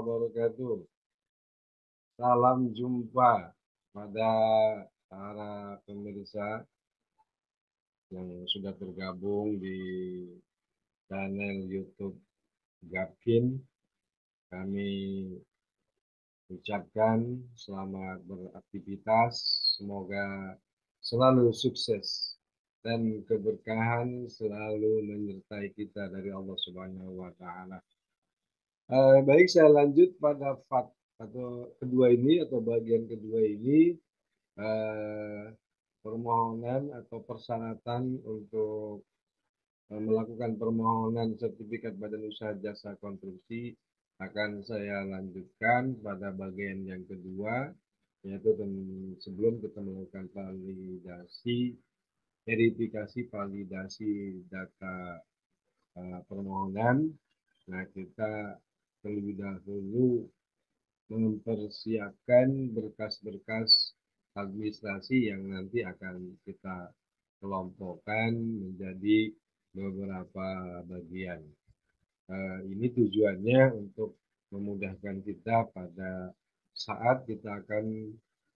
wabarakatuh. Salam jumpa pada para pemirsa yang sudah tergabung di channel YouTube Gapkin. Kami ucapkan selamat beraktivitas, semoga selalu sukses dan keberkahan selalu menyertai kita dari Allah Subhanahu wa Ta'ala. Baik, saya lanjut pada atau kedua ini atau bagian kedua ini, permohonan atau persyaratan untuk melakukan permohonan sertifikat badan usaha jasa konstruksi akan saya lanjutkan pada bagian yang kedua, yaitu sebelum kita melakukan verifikasi validasi data permohonan. Nah, kita terlebih dahulu mempersiapkan berkas-berkas administrasi yang nanti akan kita kelompokkan menjadi beberapa bagian. Ini tujuannya untuk memudahkan kita pada saat kita akan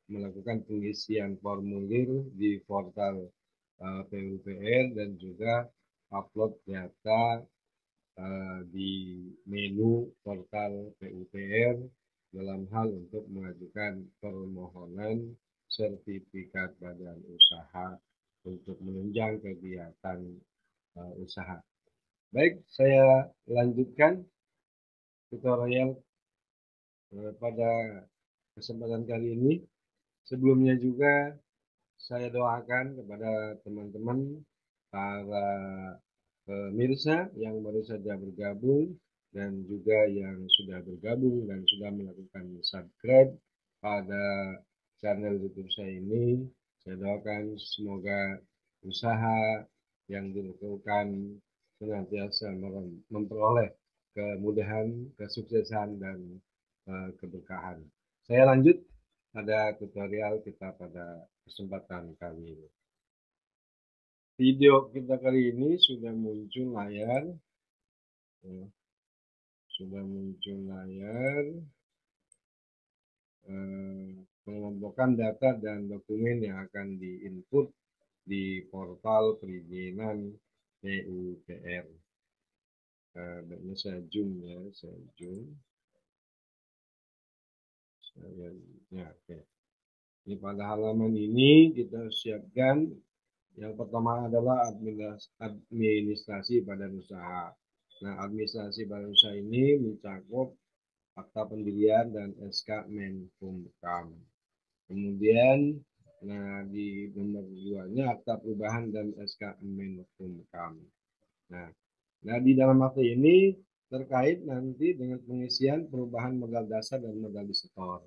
melakukan pengisian formulir di portal PUPR dan juga upload data di menu portal PUPR dalam hal untuk mengajukan permohonan sertifikat badan usaha untuk menunjang kegiatan usaha. Baik, saya lanjutkan tutorial pada kesempatan kali ini. Sebelumnya juga saya doakan kepada teman-teman para pemirsa yang baru saja bergabung dan juga yang sudah bergabung dan sudah melakukan subscribe pada channel YouTube saya ini. Saya doakan semoga usaha yang dilakukan senantiasa memperoleh kemudahan, kesuksesan, dan keberkahan. Saya lanjut pada tutorial kita pada kesempatan kali ini. Video kita kali ini sudah muncul layar, pengelompokan data dan dokumen yang akan diinput di portal perizinan PUPR. Baiknya saya zoom ya, oke. Ini pada halaman ini kita siapkan yang pertama adalah administrasi badan usaha. Nah, administrasi badan usaha ini mencakup akta pendirian dan SK Menkumham. Kemudian, nah di nomor 2-nya akta perubahan dan SK Menkumham. Nah, di dalam akta ini terkait nanti dengan pengisian perubahan modal dasar dan modal disetor.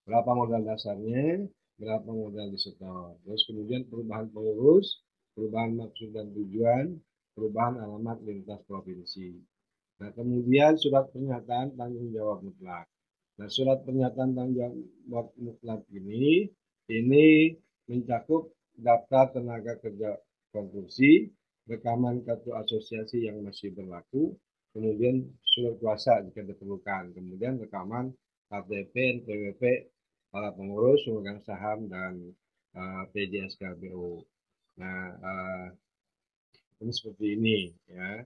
Berapa modal dasarnya, berapa modal disetor. Terus kemudian perubahan pengurus, perubahan maksud dan tujuan, perubahan alamat lintas provinsi. Nah, kemudian surat pernyataan tanggung jawab mutlak. Nah, surat pernyataan tanggung jawab mutlak ini mencakup daftar tenaga kerja konstruksi, rekaman kartu asosiasi yang masih berlaku, kemudian surat kuasa jika diperlukan, kemudian rekaman KTP, NPWP, para pengurus, pemegang saham, dan PJSKBO. Nah, ini seperti ini ya.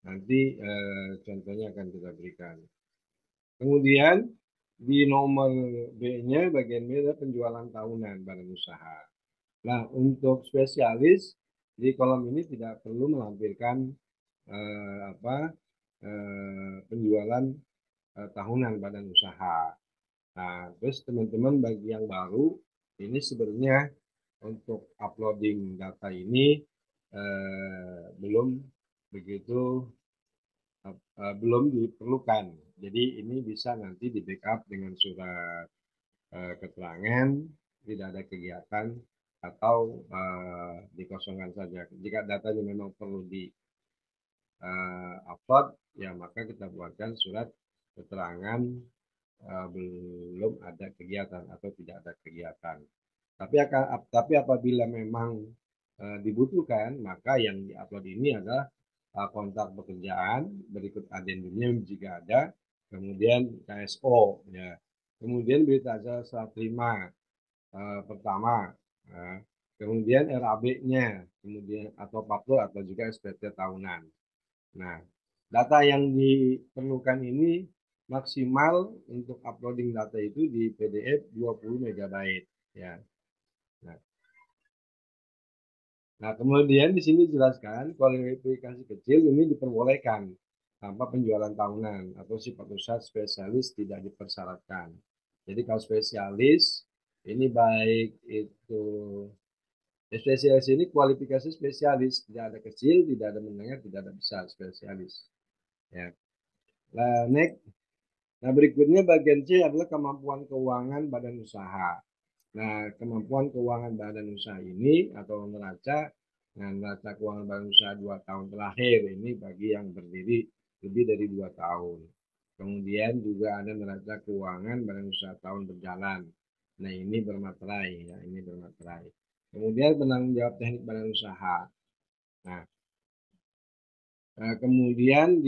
Nanti contohnya akan kita berikan. Kemudian di nomor B-nya, bagian B adalah penjualan tahunan badan usaha. Nah, untuk spesialis di kolom ini tidak perlu melampirkan penjualan tahunan badan usaha. Nah, terus teman-teman bagi yang baru, ini sebenarnya untuk uploading data ini belum diperlukan. Jadi ini bisa nanti di backup dengan surat keterangan tidak ada kegiatan atau dikosongkan saja. Jika datanya memang perlu di upload, ya maka kita buatkan surat keterangan belum ada kegiatan atau tidak ada kegiatan. Tapi apabila memang dibutuhkan, maka yang diupload ini adalah kontak pekerjaan, berikut adendumnya jika ada, kemudian KSO, ya. Kemudian berita acara serah terima pertama, kemudian RAB-nya, kemudian atau faktur atau juga SPT tahunan. Nah, data yang diperlukan ini maksimal untuk uploading data itu di PDF 20 MB, ya. Nah, kemudian di sini dijelaskan kualifikasi kecil ini diperbolehkan tanpa penjualan tahunan atau sifat usaha spesialis tidak dipersyaratkan. Jadi kalau spesialis ini baik itu spesialis ini kualifikasi spesialis, tidak ada kecil, tidak ada menengah, tidak ada besar, spesialis. Ya. Nah, berikutnya bagian C adalah kemampuan keuangan badan usaha. Nah, kemampuan keuangan badan usaha ini atau neraca, nah neraca keuangan badan usaha 2 tahun terakhir ini bagi yang berdiri lebih dari 2 tahun. Kemudian juga ada neraca keuangan badan usaha tahun berjalan. Nah, ini bermaterai, ya, ini bermaterai. Kemudian penanggung jawab teknik badan usaha. Nah, kemudian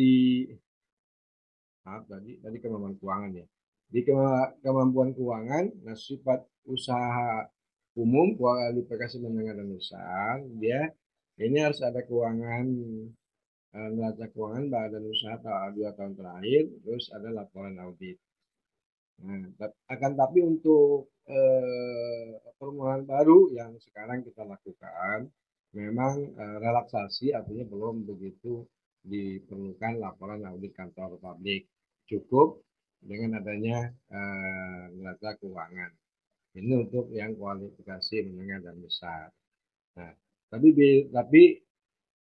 tadi kemampuan keuangan, ya. Di kemampuan keuangan, nah sifat usaha umum, kualifikasi menengah dan besar, dia ini harus ada keuangan, neraca keuangan badan usaha 2 tahun terakhir, terus ada laporan audit. Nah, akan tapi untuk permohonan baru yang sekarang kita lakukan, memang relaksasi artinya belum begitu diperlukan laporan audit kantor publik. Cukup dengan adanya neraca keuangan. Ini untuk yang kualifikasi menengah dan besar. Nah, tapi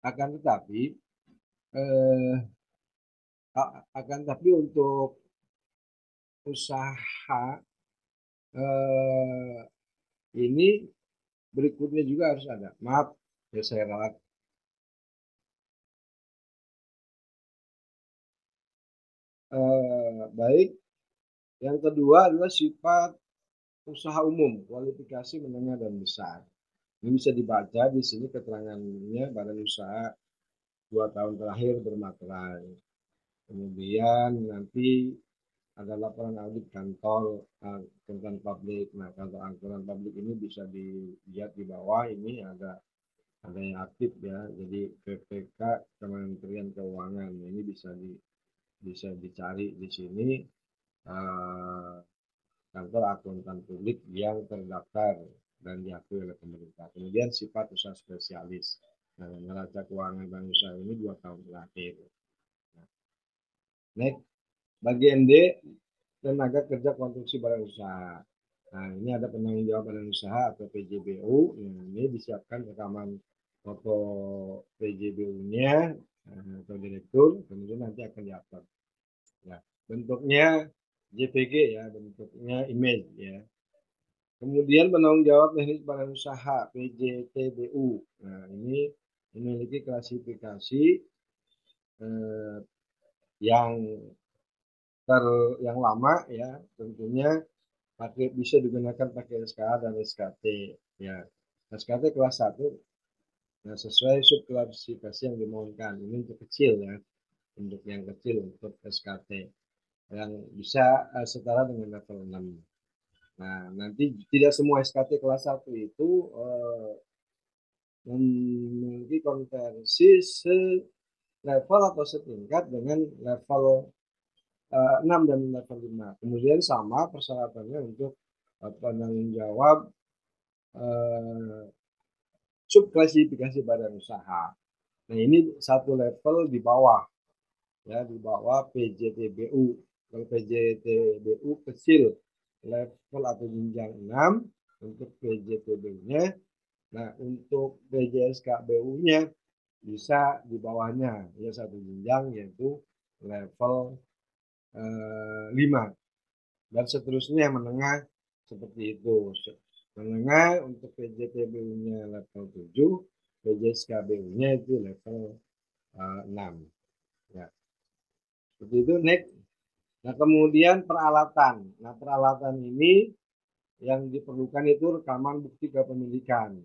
akan tetapi eh, untuk usaha eh, ini berikutnya juga harus ada. Maaf, ya saya ralat. Baik. Yang kedua adalah sifat usaha umum, kualifikasi menengah dan besar. Ini bisa dibaca di sini keterangannya badan usaha 2 tahun terakhir bermaterai. Kemudian nanti ada laporan audit kantor akuntan publik. Nah, kantor akuntan publik ini bisa dilihat di bawah ini ada yang aktif, ya. Jadi PPK Kementerian Keuangan ini bisa dicari di sini kantor akuntan publik yang terdaftar dan diakui oleh pemerintah. Kemudian sifat usaha spesialis. Nah, neraca keuangan bank usaha ini 2 tahun terakhir. Nah, next, bagian D, tenaga kerja konstruksi badan usaha. Nah, ini ada penanggung jawab badan usaha atau PJBU. Nah, ini disiapkan rekaman foto PJBU-nya atau direktur, kemudian nanti akan diupload. Ya, bentuknya JPG, ya, bentuknya image, ya. Kemudian penanggung jawab teknis badan usaha PJTBU. Nah, ini memiliki klasifikasi yang yang lama, ya, tentunya bisa digunakan pakai SKA dan SKT, ya. SKT kelas 1, nah, sesuai subklasifikasi yang dimohonkan. Ini untuk kecil, ya, untuk yang kecil untuk SKT yang bisa setara dengan level 6. Nah, nanti tidak semua SKT kelas 1 itu memiliki konversi level atau setingkat dengan level 6 dan level 5. Kemudian sama persyaratannya untuk penanggung jawab subklasifikasi badan usaha. Nah, ini satu level di bawah, ya, di bawah PJTBU. Kalau PJTBU kecil level atau jenjang 6 untuk PJTBU-nya. Nah, untuk PJSKBU-nya bisa di bawahnya, ya, satu jenjang, yaitu level 5. Dan seterusnya menengah seperti itu. Menengah untuk PJTBU-nya level 7, PJSKBU-nya itu level 6. Ya. Seperti itu, next. Nah, kemudian peralatan. Nah, peralatan ini yang diperlukan itu rekaman bukti kepemilikan.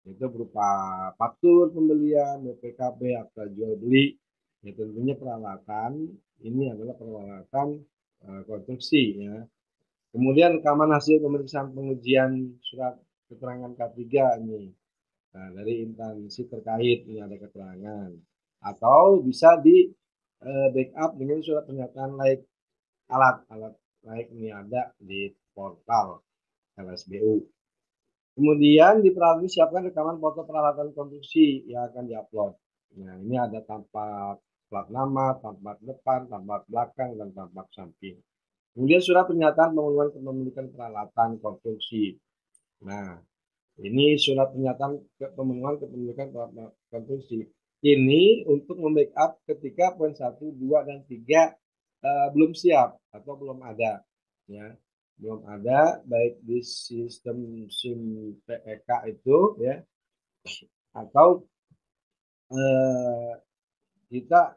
Itu berupa faktur pembelian, BPKB, akta jual beli. Ya, tentunya peralatan ini adalah peralatan konstruksi ya. Kemudian rekaman hasil pemeriksaan pengujian surat keterangan K3 ini. Nah, dari instansi terkait ini ada keterangan. Atau bisa di backup dengan surat pernyataan layak alat layak ini ada di portal LSBU. Kemudian di peralatan siapkan rekaman foto peralatan konstruksi yang akan diupload. Nah, ini ada tampak plat nama, tampak depan, tampak belakang, dan tampak samping. Kemudian surat pernyataan pemenuhan kepemilikan peralatan konstruksi. Nah, ini surat pernyataan pemenuhan kepemilikan peralatan konstruksi. Ini untuk membackup ketika poin 1, 2, dan 3 belum siap atau belum ada. Ya, belum ada baik di sistem SIM PEK itu ya, atau kita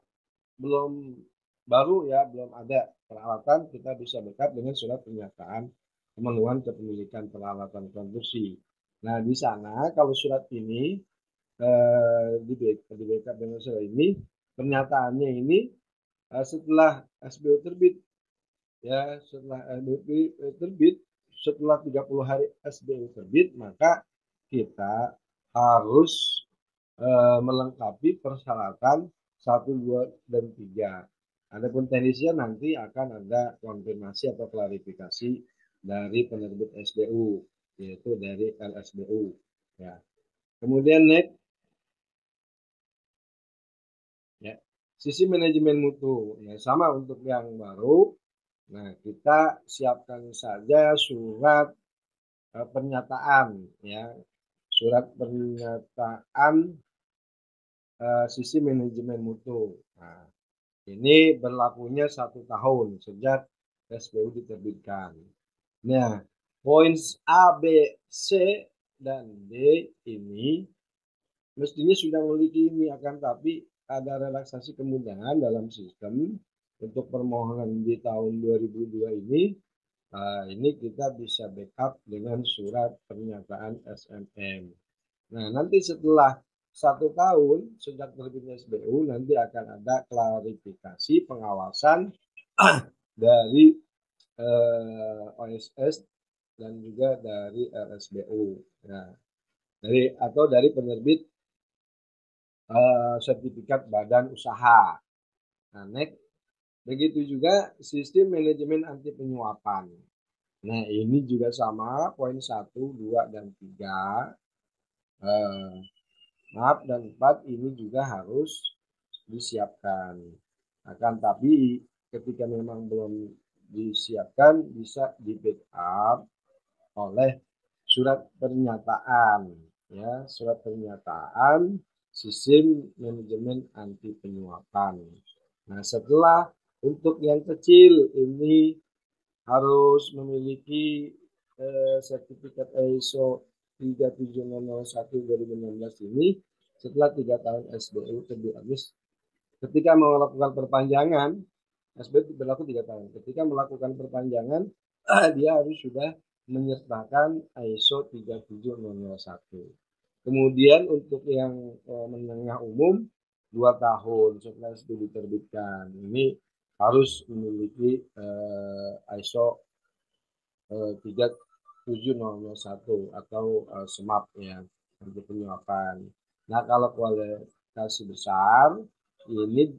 belum baru ya, belum ada peralatan, kita bisa backup dengan surat pernyataan pemenuhan kepemilikan peralatan konstruksi. Nah, di sana kalau surat ini di backup dengan surat ini, pernyataannya ini setelah SBU terbit ya, setelah SBU terbit, setelah 30 hari SBU terbit, maka kita harus melengkapi persyaratan 1, 2, dan 3. Adapun teknisnya nanti akan ada konfirmasi atau klarifikasi dari penerbit SBU, yaitu dari LSBU. Ya. Kemudian next, ya, sisi manajemen mutu, ya sama untuk yang baru. Nah, kita siapkan saja surat pernyataan, ya, surat pernyataan sisi manajemen mutu. Nah, ini berlakunya 1 tahun sejak SBU diterbitkan. Nah, poin A, B, C, dan D ini mestinya sudah memiliki ini, akan tapi ada relaksasi kemudahan dalam sistem untuk permohonan di tahun 2002 ini. Ini kita bisa backup dengan surat pernyataan SMM. Nah, nanti setelah 1 tahun sejak terbitnya SBU, nanti akan ada klarifikasi pengawasan dari OSS dan juga dari LSBU. Nah, dari penerbit sertifikat badan usaha. Nah, next, begitu juga sistem manajemen anti penyuapan. Nah, ini juga sama, poin 1, 2, dan 3. Maaf, dan 4 ini juga harus disiapkan. Akan tapi ketika memang belum disiapkan, bisa di backup oleh surat pernyataan, ya, surat pernyataan sistem manajemen anti penyuapan. Nah, setelah untuk yang kecil ini harus memiliki sertifikat ISO 37001/2016 ini setelah 3 tahun SBU terbit habis. Ketika melakukan perpanjangan, SBU berlaku 3 tahun. Ketika melakukan perpanjangan, dia harus sudah menyertakan ISO 37001. Kemudian untuk yang menengah umum 2 tahun setelah SBU diterbitkan. Ini harus memiliki ISO 37001 atau SMAP ya, untuk penyuapan. Nah, kalau kualifikasi besar ini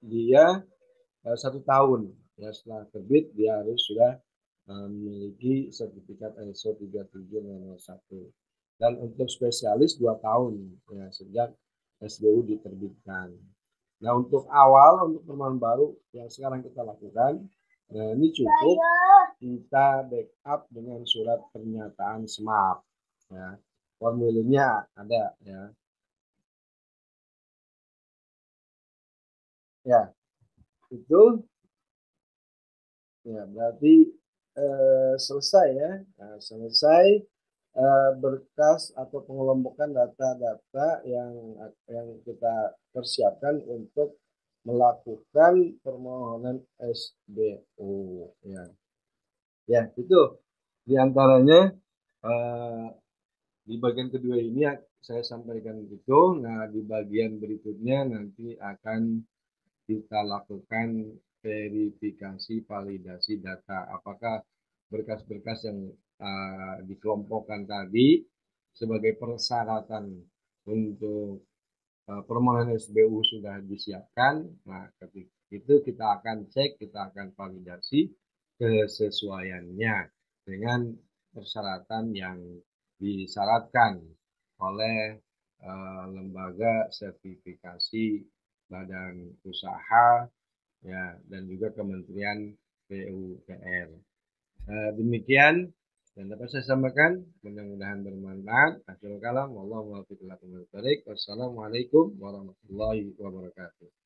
dia 1 tahun ya, setelah terbit dia harus sudah memiliki sertifikat ISO 37001. Dan untuk spesialis 2 tahun ya, sejak SBU diterbitkan. Nah, untuk awal, untuk permohonan baru yang sekarang kita lakukan, nah ini cukup kita backup dengan surat pernyataan SMAP. Ya. Formulirnya ada ya. Ya, itu ya berarti selesai ya. Nah, selesai berkas atau pengelompokan data-data yang kita persiapkan untuk melakukan permohonan SBU ya. Ya, itu diantaranya di bagian kedua ini saya sampaikan itu. Nah, di bagian berikutnya nanti akan kita lakukan verifikasi validasi data. Apakah berkas-berkas yang dikelompokkan tadi sebagai persyaratan untuk permohonan SBU sudah disiapkan. Nah, ketika itu kita akan cek, kita akan validasi kesesuaiannya dengan persyaratan yang disyaratkan oleh lembaga sertifikasi badan usaha ya dan juga Kementerian PUPR. Demikian dan dapat saya sampaikan, mudah-mudahan bermanfaat. Akhirul kalam, wallahu muwaffiq ila aqwamit thoriq. Wassalamualaikum warahmatullahi wabarakatuh.